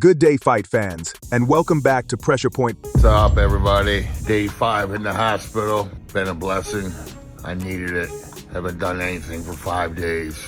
Good day, fight fans, and welcome back to Pressure Point. What's up, everybody? Day 5 in the hospital. Been a blessing. I needed it. Haven't done anything for 5 days.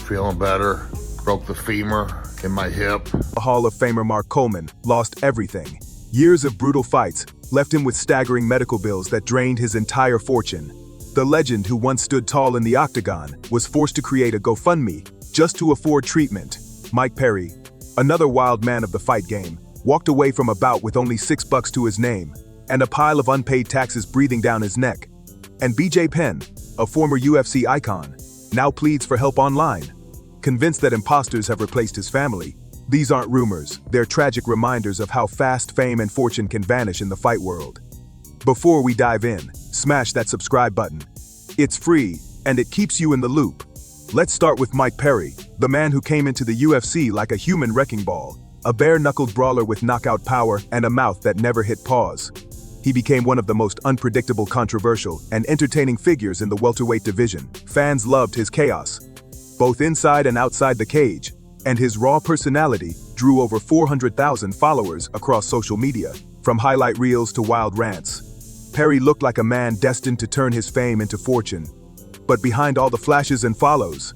Feeling better. Broke the femur in my hip. Hall of Famer Mark Coleman lost everything. Years of brutal fights left him with staggering medical bills that drained his entire fortune. The legend who once stood tall in the Octagon was forced to create a GoFundMe just to afford treatment. Mike Perry, another wild man of the fight game, walked away from a bout with only $6 to his name and a pile of unpaid taxes breathing down his neck. And Penn, a former UFC icon, now pleads for help online. Convinced that imposters have replaced his family, these aren't rumors, they're tragic reminders of how fast fame and fortune can vanish in the fight world. Before we dive in, smash that subscribe button. It's free, and it keeps you in the loop. Let's start with Mike Perry, the man who came into the UFC like a human wrecking ball, a bare-knuckled brawler with knockout power and a mouth that never hit pause. He became one of the most unpredictable, controversial, and entertaining figures in the welterweight division. Fans loved his chaos, both inside and outside the cage, and his raw personality drew over 400,000 followers across social media, from highlight reels to wild rants. Perry looked like a man destined to turn his fame into fortune. But behind all the flashes and follows,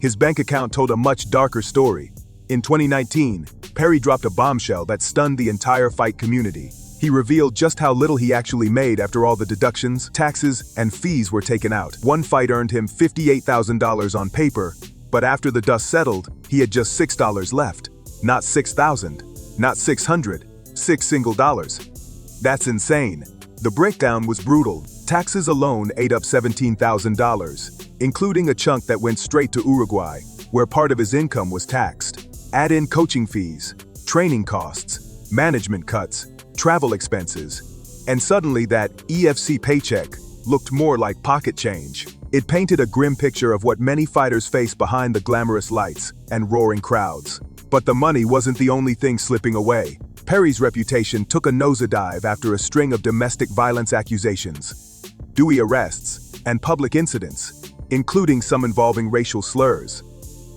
his bank account told a much darker story. In 2019, Perry dropped a bombshell that stunned the entire fight community. He revealed just how little he actually made after all the deductions, taxes, and fees were taken out. One fight earned him $58,000 on paper, but after the dust settled, he had just $6 left. Not $6,000, not $600, $6. That's insane. The breakdown was brutal. Taxes alone ate up $17,000, including a chunk that went straight to Uruguay, where part of his income was taxed. Add in coaching fees, training costs, management cuts, travel expenses, and suddenly that UFC paycheck looked more like pocket change. It painted a grim picture of what many fighters face behind the glamorous lights and roaring crowds. But the money wasn't the only thing slipping away. Perry's reputation took a nosedive after a string of domestic violence accusations, Dewey arrests, and public incidents, including some involving racial slurs.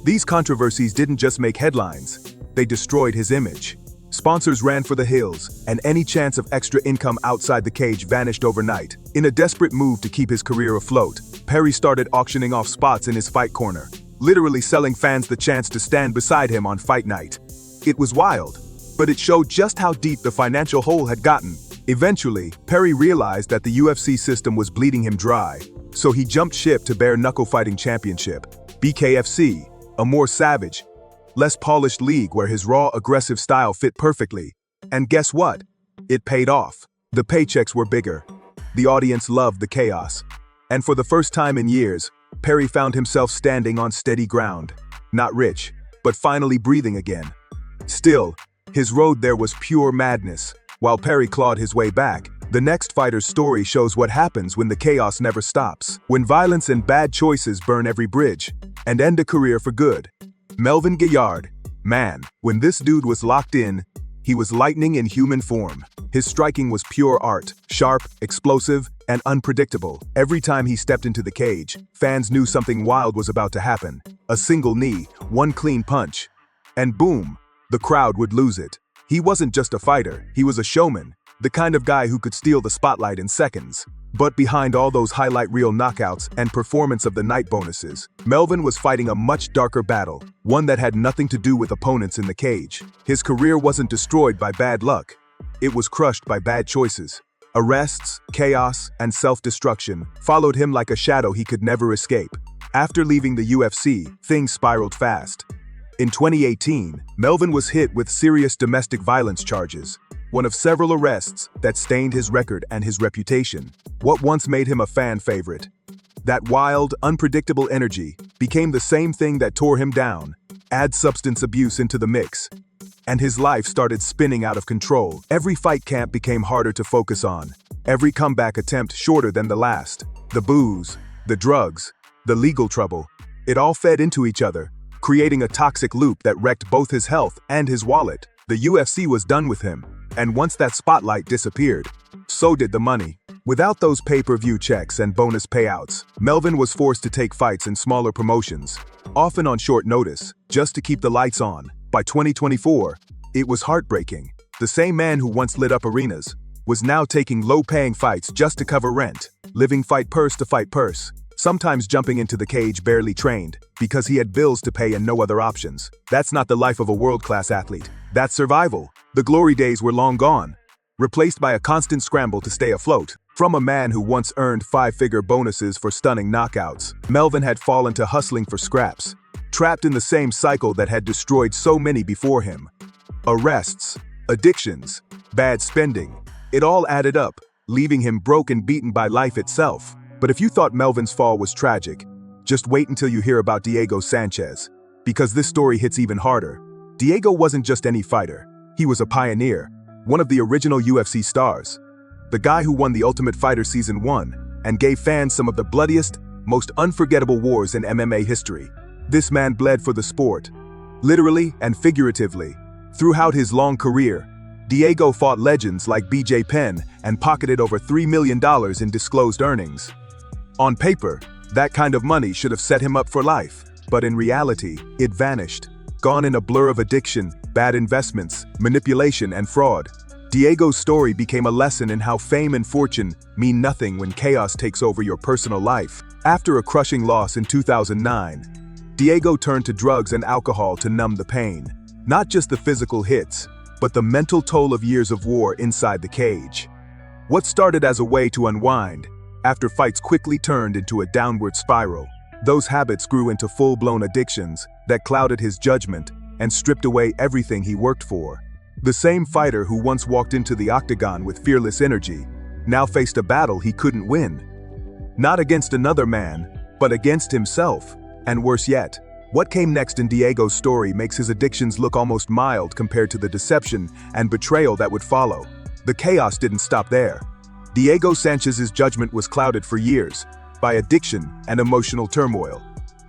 These controversies didn't just make headlines, they destroyed his image. Sponsors ran for the hills, and any chance of extra income outside the cage vanished overnight. In a desperate move to keep his career afloat, Perry started auctioning off spots in his fight corner, literally selling fans the chance to stand beside him on fight night. It was wild, but it showed just how deep the financial hole had gotten. Eventually, Perry realized that the UFC system was bleeding him dry, so he jumped ship to Bare Knuckle Fighting Championship, BKFC, a more savage, less polished league where his raw, aggressive style fit perfectly. And guess what? It paid off. The paychecks were bigger. The audience loved the chaos. And for the first time in years, Perry found himself standing on steady ground. Not rich, but finally breathing again. Still, his road there was pure madness. While Perry clawed his way back, the next fighter's story shows what happens when the chaos never stops. When violence and bad choices burn every bridge and end a career for good. Melvin Gillard, man, when this dude was locked in, he was lightning in human form. His striking was pure art, sharp, explosive, and unpredictable. Every time he stepped into the cage, fans knew something wild was about to happen. A single knee, one clean punch, and boom, the crowd would lose it. He wasn't just a fighter, he was a showman, the kind of guy who could steal the spotlight in seconds. But behind all those highlight reel knockouts and performance of the night bonuses, Melvin was fighting a much darker battle, one that had nothing to do with opponents in the cage. His career wasn't destroyed by bad luck. It was crushed by bad choices. Arrests, chaos, and self-destruction followed him like a shadow he could never escape. After leaving the UFC, things spiraled fast. In 2018, Melvin was hit with serious domestic violence charges, one of several arrests that stained his record and his reputation. What once made him a fan favorite, that wild, unpredictable energy, became the same thing that tore him down. Add substance abuse into the mix, and his life started spinning out of control. Every fight camp became harder to focus on, every comeback attempt shorter than the last. The booze, the drugs, the legal trouble, it all fed into each other, creating a toxic loop that wrecked both his health and his wallet. The UFC was done with him, and once that spotlight disappeared, so did the money. Without those pay-per-view checks and bonus payouts, Melvin was forced to take fights in smaller promotions, often on short notice, just to keep the lights on. By 2024, It was heartbreaking. The same man who once lit up arenas was now taking low-paying fights just to cover rent, living fight purse to fight purse, sometimes jumping into the cage barely trained because he had bills to pay and no other options. That's not the life of a world-class athlete. That's survival. The glory days were long gone, replaced by a constant scramble to stay afloat. From a man who once earned five-figure bonuses for stunning knockouts, Melvin had fallen to hustling for scraps, trapped in the same cycle that had destroyed so many before him. Arrests, addictions, bad spending, it all added up, leaving him broke and beaten by life itself. But if you thought Melvin's fall was tragic, just wait until you hear about Diego Sanchez, because this story hits even harder. Diego wasn't just any fighter. He was a pioneer, one of the original UFC stars. The guy who won The Ultimate Fighter Season 1 and gave fans some of the bloodiest, most unforgettable wars in MMA history. This man bled for the sport, literally and figuratively. Throughout his long career, Diego fought legends like Penn and pocketed over $3 million in disclosed earnings. On paper, that kind of money should have set him up for life, but in reality, it vanished, gone in a blur of addiction, bad investments, manipulation, and fraud. Diego's story became a lesson in how fame and fortune mean nothing when chaos takes over your personal life. After a crushing loss in 2009, Diego turned to drugs and alcohol to numb the pain. Not just the physical hits, but the mental toll of years of war inside the cage. What started as a way to unwind, after fights quickly turned into a downward spiral. Those habits grew into full-blown addictions that clouded his judgment and stripped away everything he worked for. The same fighter who once walked into the Octagon with fearless energy now faced a battle he couldn't win. Not against another man, but against himself. And worse yet, what came next in Diego's story makes his addictions look almost mild compared to the deception and betrayal that would follow. The chaos didn't stop there. Diego Sanchez's judgment was clouded for years by addiction and emotional turmoil.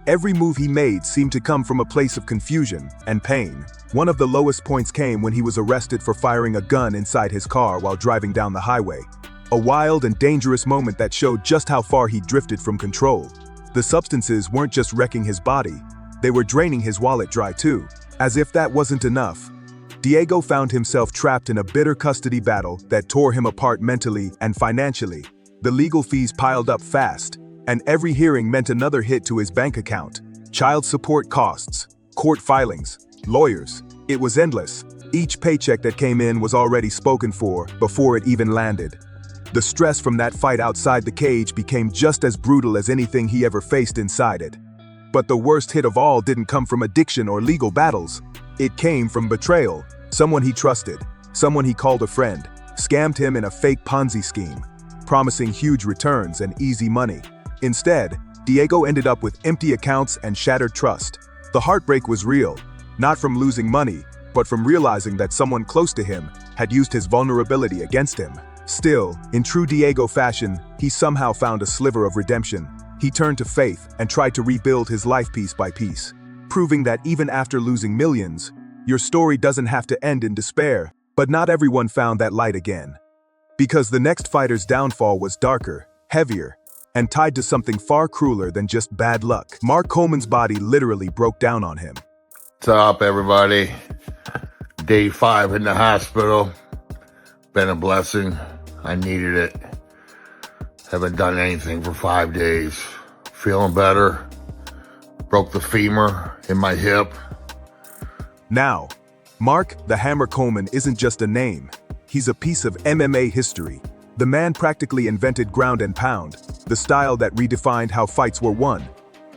Every move he made seemed to come from a place of confusion and pain. One of the lowest points came when he was arrested for firing a gun inside his car while driving down the highway. A wild and dangerous moment that showed just how far he drifted from control. The substances weren't just wrecking his body, they were draining his wallet dry too. As if that wasn't enough, Diego found himself trapped in a bitter custody battle that tore him apart mentally and financially. The legal fees piled up fast, and every hearing meant another hit to his bank account. Child support costs, court filings, lawyers. It was endless. Each paycheck that came in was already spoken for before it even landed. The stress from that fight outside the cage became just as brutal as anything he ever faced inside it. But the worst hit of all didn't come from addiction or legal battles. It came from betrayal. Someone he trusted, someone he called a friend, scammed him in a fake Ponzi scheme, promising huge returns and easy money. Instead, Diego ended up with empty accounts and shattered trust. The heartbreak was real, not from losing money, but from realizing that someone close to him had used his vulnerability against him. Still, in true Diego fashion, he somehow found a sliver of redemption. He turned to faith and tried to rebuild his life piece by piece, proving that even after losing millions, your story doesn't have to end in despair. But not everyone found that light again. Because the next fighter's downfall was darker, heavier, and tied to something far crueler than just bad luck. Coleman's body literally broke down on him. What's up, everybody? Day 5 in the hospital. Been a blessing. I needed it. Haven't done anything for 5 days. Feeling better. Broke the femur in my hip. Now, Mark "The Hammer" Coleman isn't just a name. He's a piece of MMA history. The man practically invented ground and pound, the style that redefined how fights were won.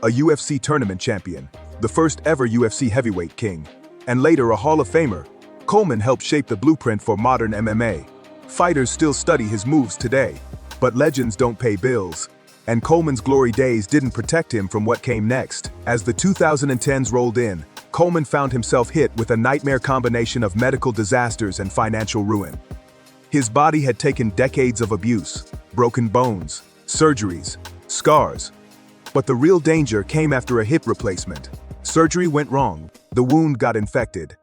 A UFC tournament champion, the first ever UFC heavyweight king, and later a Hall of Famer, Coleman helped shape the blueprint for modern MMA. Fighters still study his moves today, but legends don't pay bills. And Coleman's glory days didn't protect him from what came next. As the 2010s rolled in, Coleman found himself hit with a nightmare combination of medical disasters and financial ruin. His body had taken decades of abuse, broken bones, surgeries, scars. But the real danger came after a hip replacement. Surgery went wrong, the wound got infected,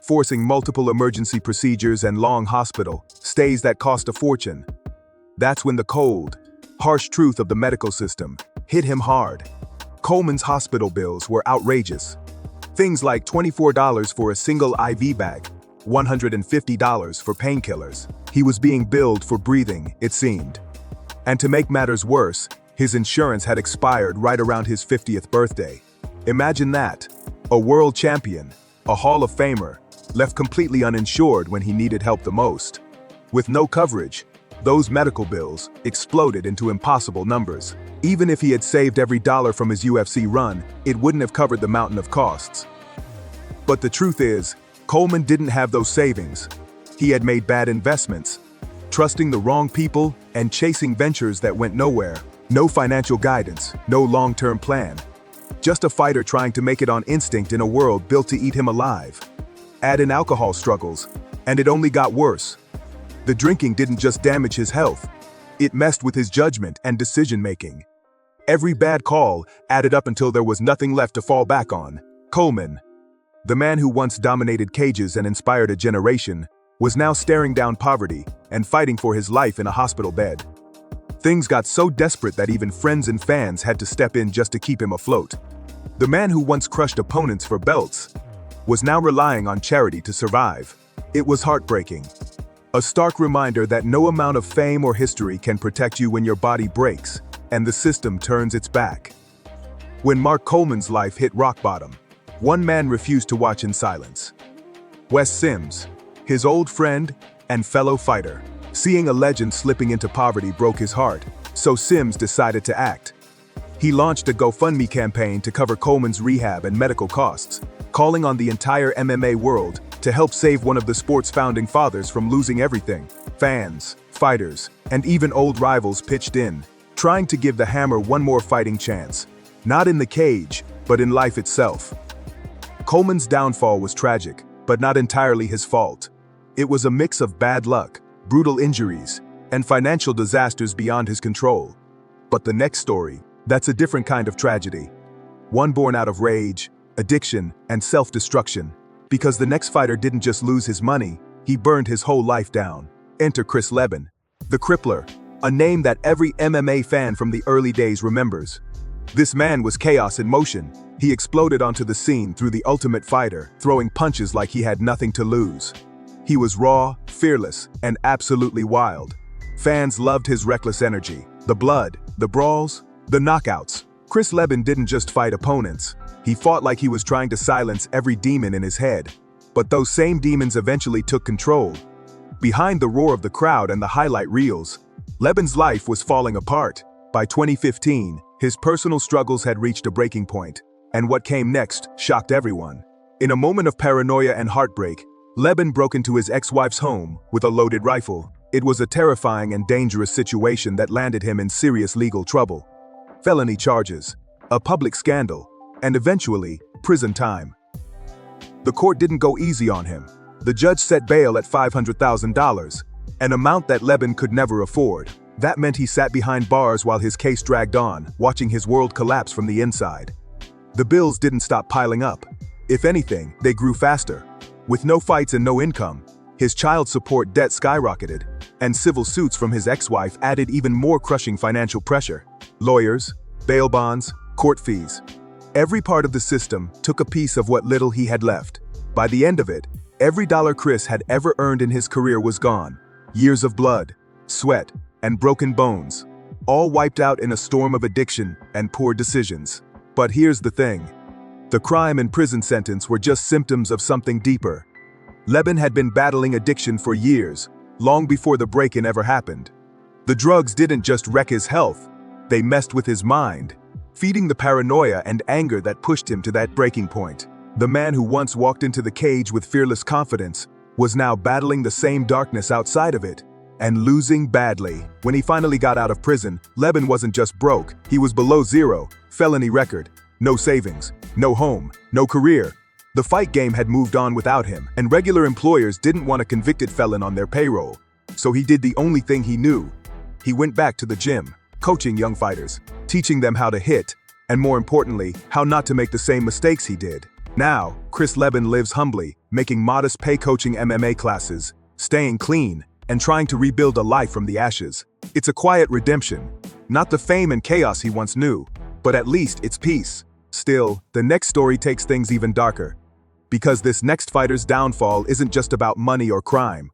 forcing multiple emergency procedures and long hospital stays that cost a fortune. That's when the cold, harsh truth of the medical system hit him hard. Coleman's hospital bills were outrageous. Things like $24 for a single IV bag, $150 for painkillers. He was being billed for breathing, it seemed. And to make matters worse, his insurance had expired right around his 50th birthday. Imagine that. A world champion, a Hall of Famer, left completely uninsured when he needed help the most. With no coverage, those medical bills exploded into impossible numbers. Even if he had saved every dollar from his UFC run, it wouldn't have covered the mountain of costs. But the truth is, Coleman didn't have those savings. He had made bad investments, trusting the wrong people and chasing ventures that went nowhere. No financial guidance, no long-term plan. Just a fighter trying to make it on instinct in a world built to eat him alive. Add in alcohol struggles, and it only got worse. The drinking didn't just damage his health, it messed with his judgment and decision-making. Every bad call added up until there was nothing left to fall back on. Coleman, the man who once dominated cages and inspired a generation, was now staring down poverty and fighting for his life in a hospital bed. Things got so desperate that even friends and fans had to step in just to keep him afloat. The man who once crushed opponents for belts was now relying on charity to survive. It was heartbreaking. A stark reminder that no amount of fame or history can protect you when your body breaks and the system turns its back. When Mark Coleman's life hit rock bottom, one man refused to watch in silence. Wes Sims, his old friend and fellow fighter. Seeing a legend slipping into poverty broke his heart, so Sims decided to act. He launched a GoFundMe campaign to cover Coleman's rehab and medical costs, calling on the entire MMA world to help save one of the sport's founding fathers from losing everything. Fans, fighters, and even old rivals pitched in, trying to give the Hammer one more fighting chance. Not in the cage, but in life itself. Coleman's downfall was tragic, but not entirely his fault. It was a mix of bad luck, brutal injuries, and financial disasters beyond his control. But the next story, that's a different kind of tragedy. One born out of rage, addiction, and self-destruction. Because the next fighter didn't just lose his money, he burned his whole life down. Enter Leben, the Crippler, a name that every MMA fan from the early days remembers. This man was chaos in motion. He exploded onto the scene through the ultimate fighter, throwing punches like he had nothing to lose. He was raw, fearless, and absolutely wild. Fans loved his reckless energy. The blood, the brawls, the knockouts. Leben didn't just fight opponents. He fought like he was trying to silence every demon in his head. But those same demons eventually took control. Behind the roar of the crowd and the highlight reels, Leben's life was falling apart. By 2015, his personal struggles had reached a breaking point, and what came next shocked everyone. In a moment of paranoia and heartbreak, Leben broke into his ex-wife's home with a loaded rifle. It was a terrifying and dangerous situation that landed him in serious legal trouble. Felony charges, a public scandal, and eventually, prison time. The court didn't go easy on him. The judge set bail at $500,000, an amount that Leben could never afford. That meant he sat behind bars while his case dragged on, watching his world collapse from the inside. The bills didn't stop piling up. If anything, they grew faster. With no fights and no income, his child support debt skyrocketed, and civil suits from his ex-wife added even more crushing financial pressure. Lawyers, bail bonds, court fees. Every part of the system took a piece of what little he had left. By the end of it, every dollar Chris had ever earned in his career was gone. Years of blood, sweat, and broken bones, all wiped out in a storm of addiction and poor decisions. But here's the thing. The crime and prison sentence were just symptoms of something deeper. Leben had been battling addiction for years, long before the break-in ever happened. The drugs didn't just wreck his health, they messed with his mind, feeding the paranoia and anger that pushed him to that breaking point. The man who once walked into the cage with fearless confidence was now battling the same darkness outside of it, and losing badly. When he finally got out of prison, Leben wasn't just broke, he was below zero, felony record, no savings, no home, no career. The fight game had moved on without him, and regular employers didn't want a convicted felon on their payroll. So he did the only thing he knew. He went back to the gym, coaching young fighters, teaching them how to hit, and more importantly, how not to make the same mistakes he did. Now, Leben lives humbly, making modest pay coaching MMA classes, staying clean, and trying to rebuild a life from the ashes. It's a quiet redemption. Not the fame and chaos he once knew, but at least it's peace. Still, the next story takes things even darker. Because this next fighter's downfall isn't just about money or crime.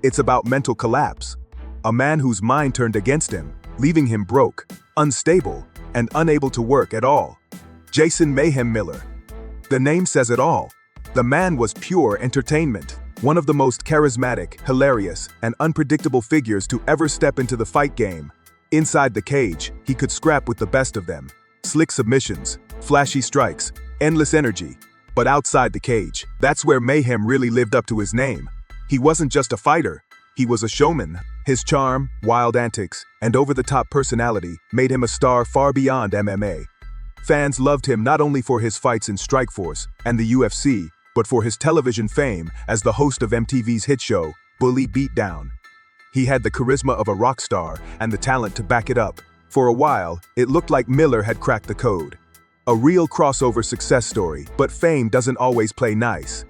It's about mental collapse. A man whose mind turned against him, leaving him broke, unstable, and unable to work at all. Jason "Mayhem" Miller. The name says it all. The man was pure entertainment. One of the most charismatic, hilarious, and unpredictable figures to ever step into the fight game. Inside the cage, he could scrap with the best of them. Slick submissions, flashy strikes, endless energy. But outside the cage, that's where Mayhem really lived up to his name. He wasn't just a fighter, he was a showman. His charm, wild antics, and over-the-top personality made him a star far beyond MMA. Fans loved him not only for his fights in Strikeforce and the UFC, but for his television fame as the host of MTV's hit show, Bully Beatdown. He had the charisma of a rock star and the talent to back it up. For a while, it looked like Miller had cracked the code. A real crossover success story, but fame doesn't always play nice.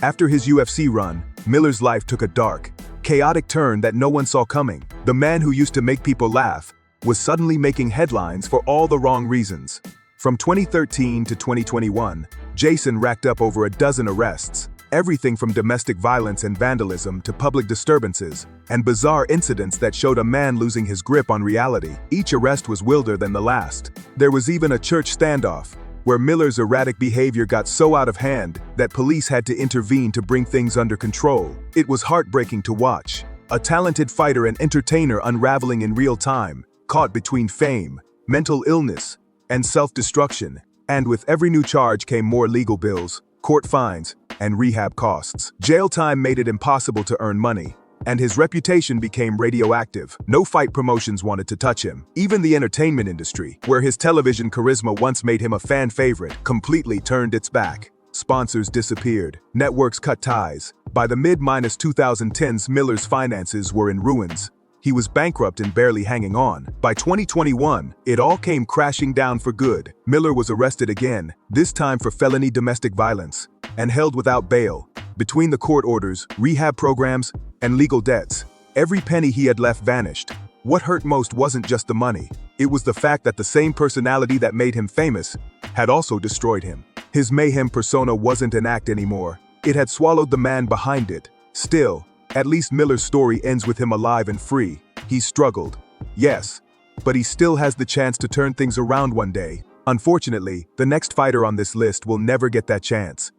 After his UFC run, Miller's life took a dark, chaotic turn that no one saw coming. The man who used to make people laugh was suddenly making headlines for all the wrong reasons. From 2013 to 2021, Jason racked up over a dozen arrests, everything from domestic violence and vandalism to public disturbances, and bizarre incidents that showed a man losing his grip on reality. Each arrest was wilder than the last. There was even a church standoff, where Miller's erratic behavior got so out of hand that police had to intervene to bring things under control. It was heartbreaking to watch. A talented fighter and entertainer unraveling in real time, caught between fame, mental illness, and self-destruction. And with every new charge came more legal bills, court fines, and rehab costs. Jail time made it impossible to earn money, and his reputation became radioactive. No fight promotions wanted to touch him. Even the entertainment industry, where his television charisma once made him a fan favorite, completely turned its back. Sponsors disappeared. Networks cut ties. By the mid-2010s, Miller's finances were in ruins. He was bankrupt and barely hanging on. By 2021, it all came crashing down for good. Miller was arrested again, this time for felony domestic violence, and held without bail. Between the court orders, rehab programs, and legal debts, every penny he had left vanished. What hurt most wasn't just the money. It was the fact that the same personality that made him famous had also destroyed him. His mayhem persona wasn't an act anymore. It had swallowed the man behind it. Still, at least Miller's story ends with him alive and free. He struggled, yes, but he still has the chance to turn things around one day. Unfortunately, the next fighter on this list will never get that chance,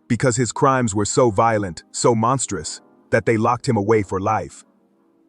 because his crimes were so violent, so monstrous, that they locked him away for life.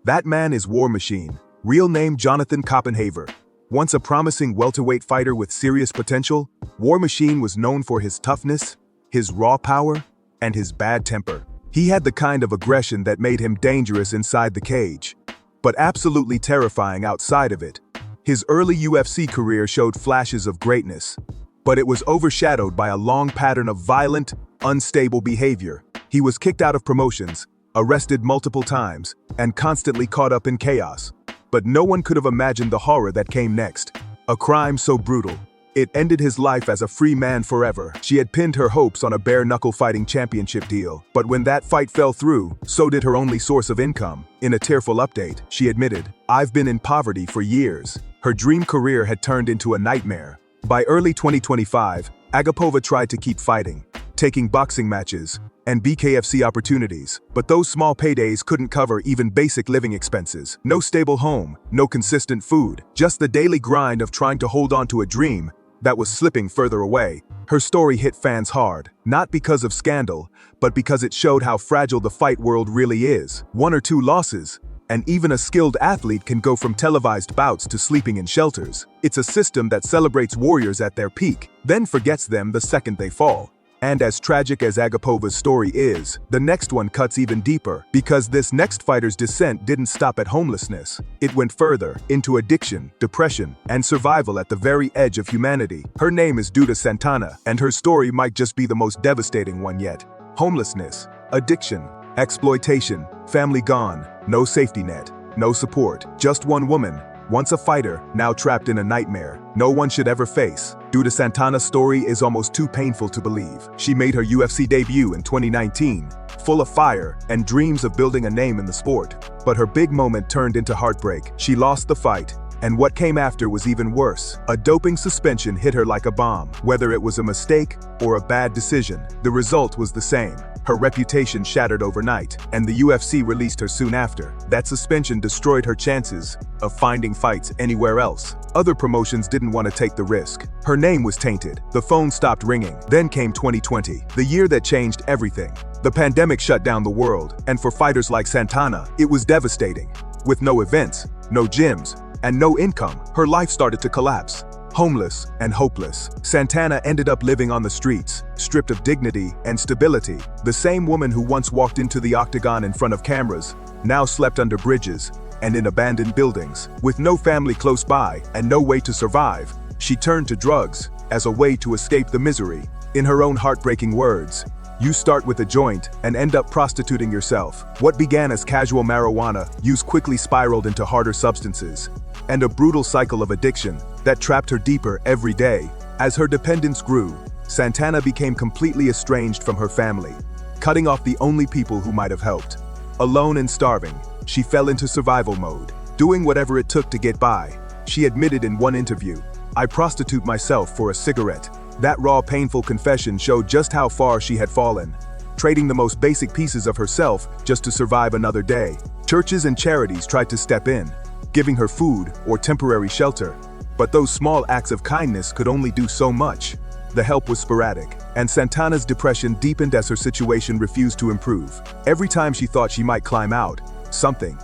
That man is War Machine, real name Jonathan Koppenhaver. Once a promising welterweight fighter with serious potential, War Machine was known for his toughness, his raw power, and his bad temper. He had the kind of aggression that made him dangerous inside the cage, but absolutely terrifying outside of it. His early UFC career showed flashes of greatness, but it was overshadowed by a long pattern of violent, unstable behavior. He was kicked out of promotions, arrested multiple times, and constantly caught up in chaos. But no one could have imagined the horror that came next. A crime so brutal, it ended his life as a free man forever. She had pinned her hopes on a bare-knuckle fighting championship deal, but when that fight fell through, so did her only source of income. In a tearful update, she admitted, "I've been in poverty for years." Her dream career had turned into a nightmare. By early 2025, Agapova tried to keep fighting, taking boxing matches and BKFC opportunities, but those small paydays couldn't cover even basic living expenses. No stable home, no consistent food, just the daily grind of trying to hold on to a dream that was slipping further away. Her story hit fans hard, not because of scandal, but because it showed how fragile the fight world really is. One or two losses, and even a skilled athlete can go from televised bouts to sleeping in shelters. It's a system that celebrates warriors at their peak, then forgets them the second they fall. And as tragic as Agapova's story is, the next one cuts even deeper, because this next fighter's descent didn't stop at homelessness. It went further, into addiction, depression, and survival at the very edge of humanity. Her name is Santana, and her story might just be the most devastating one yet. Homelessness, addiction, exploitation, family gone, no safety net, no support. Just one woman, once a fighter, now trapped in a nightmare no one should ever face. Santana's story is almost too painful to believe. She made her UFC debut in 2019, full of fire and dreams of building a name in the sport. But her big moment turned into heartbreak. She lost the fight, And what came after was even worse. A doping suspension hit her like a bomb. Whether it was a mistake or a bad decision, the result was the same. Her reputation shattered overnight, and the UFC released her soon after. That suspension destroyed her chances of finding fights anywhere else. Other promotions didn't want to take the risk. Her name was tainted. The phone stopped ringing. Then came 2020, the year that changed everything. The pandemic shut down the world, and for fighters like Santana, it was devastating. With no events, no gyms, and no income, her life started to collapse. Homeless and hopeless, Santana ended up living on the streets, stripped of dignity and stability. The same woman who once walked into the Octagon in front of cameras, now slept under bridges and in abandoned buildings. With no family close by and no way to survive, she turned to drugs as a way to escape the misery. In her own heartbreaking words, "You start with a joint and end up prostituting yourself." What began as casual marijuana use quickly spiraled into harder substances, and a brutal cycle of addiction that trapped her deeper every day. As her dependence grew, Santana became completely estranged from her family, cutting off the only people who might have helped. Alone and starving, she fell into survival mode, doing whatever it took to get by. She admitted in one interview, "I prostitute myself for a cigarette." That raw, painful confession showed just how far she had fallen, trading the most basic pieces of herself just to survive another day. Churches and charities tried to step in, giving her food or temporary shelter, but those small acts of kindness could only do so much. The help was sporadic, and Santana's depression deepened as her situation refused to improve. Every time she thought she might climb out, something,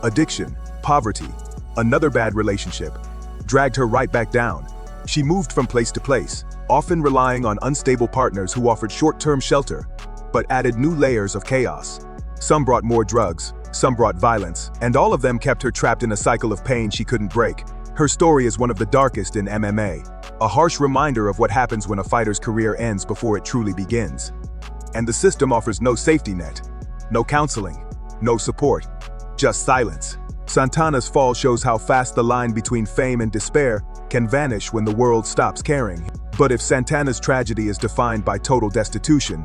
addiction, poverty, another bad relationship, dragged her right back down. She moved from place to place, often relying on unstable partners who offered short-term shelter, but added new layers of chaos. Some brought more drugs, some brought violence, and all of them kept her trapped in a cycle of pain she couldn't break. Her story is one of the darkest in MMA, a harsh reminder of what happens when a fighter's career ends before it truly begins. And the system offers no safety net, no counseling, no support, just silence. Santana's fall shows how fast the line between fame and despair can vanish when the world stops caring. But if Santana's tragedy is defined by total destitution,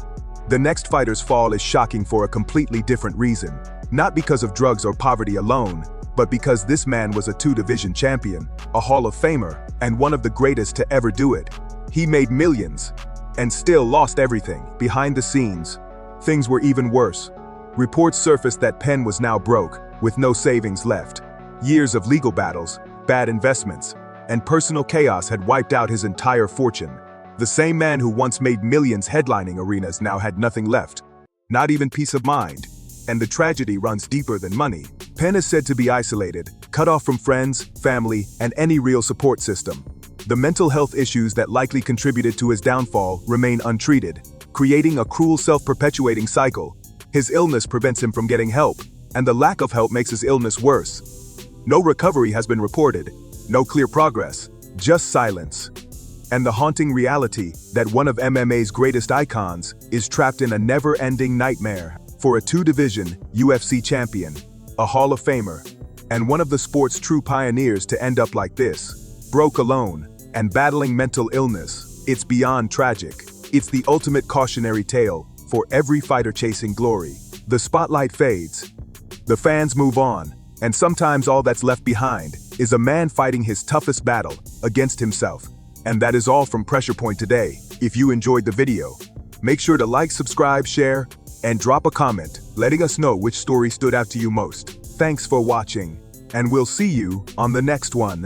the next fighter's fall is shocking for a completely different reason. Not because of drugs or poverty alone, but because this man was a two-division champion, a Hall of Famer, and one of the greatest to ever do it. He made millions, and still lost everything. Behind the scenes, things were even worse. Reports surfaced that Penn was now broke, with no savings left. Years of legal battles, bad investments, and personal chaos had wiped out his entire fortune. The same man who once made millions headlining arenas now had nothing left, not even peace of mind. And the tragedy runs deeper than money. Penn is said to be isolated, cut off from friends, family, and any real support system. The mental health issues that likely contributed to his downfall remain untreated, creating a cruel self-perpetuating cycle. His illness prevents him from getting help, and the lack of help makes his illness worse. No recovery has been reported, no clear progress, just silence. And the haunting reality that one of MMA's greatest icons is trapped in a never-ending nightmare. For a two-division UFC champion, a Hall of Famer, and one of the sport's true pioneers to end up like this, broke alone and battling mental illness, it's beyond tragic. It's the ultimate cautionary tale for every fighter chasing glory. The spotlight fades, the fans move on, and sometimes all that's left behind is a man fighting his toughest battle against himself. And that is all from Pressure Point today. If you enjoyed the video, make sure to like, subscribe, share, and drop a comment, letting us know which story stood out to you most. Thanks for watching, and we'll see you on the next one.